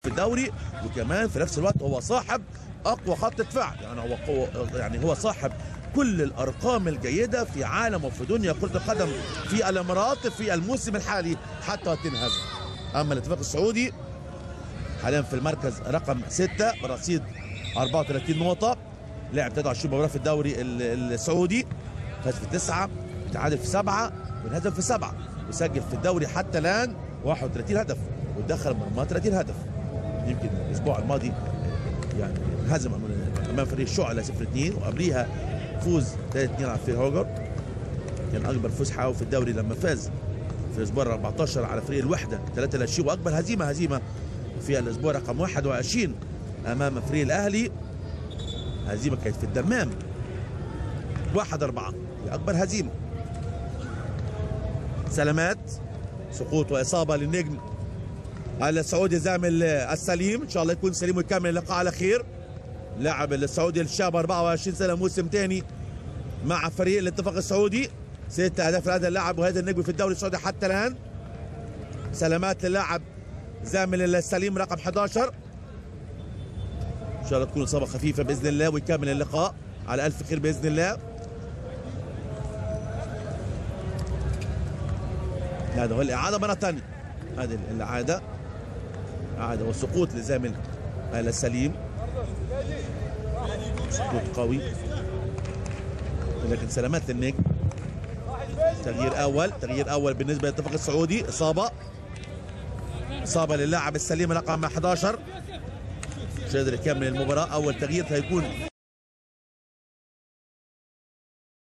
في الدوري، وكمان في نفس الوقت هو صاحب اقوى خط دفاع، يعني هو صاحب كل الارقام الجيده في عالم وفي دنيا كره القدم في الامارات في الموسم الحالي حتى تنهزم. اما الاتفاق السعودي حاليا في المركز رقم 6 برصيد 34 نقطه، لعب 23 مباراه في الدوري السعودي، فاز في 9 وتعادل في 7 وانهزم في 7، وسجل في الدوري حتى الان 31 هدف ودخل مرمى 30 هدف. يمكن الاسبوع الماضي يعني هزم امام فريق الشعلة 0-2، وقبليها فوز 3-2 على فريق هوجر، كان اكبر فوز حققه في الدوري لما فاز في الاسبوع 14 على فريق الوحده 3-0، واكبر هزيمه في الاسبوع رقم 21 امام فريق الاهلي، هزيمه كانت في الدمام 1-4، هي اكبر هزيمه. سلامات، سقوط واصابه للنجم السعودي زامل السليم، ان شاء الله يكون سليم ويكمل اللقاء على خير. لاعب السعودي الشاب 24 سنه، موسم ثاني مع فريق الاتفاق السعودي، 6 اهداف لهذا اللاعب وهذا النجم في الدوري السعودي حتى الان. سلامات للاعب زامل السليم رقم 11، ان شاء الله تكون اصابه خفيفه باذن الله ويكمل اللقاء على الف خير باذن الله. هذا هو الاعاده مره ثانيه، هذه الاعاده اعاده والسقوط لزامل السليم، سقوط قوي لكن سلامات للنجم. تغيير اول بالنسبه للاتفاق السعودي، اصابه للاعب السليم رقم 11، مش قادر يكمل المباراه. اول تغيير هيكون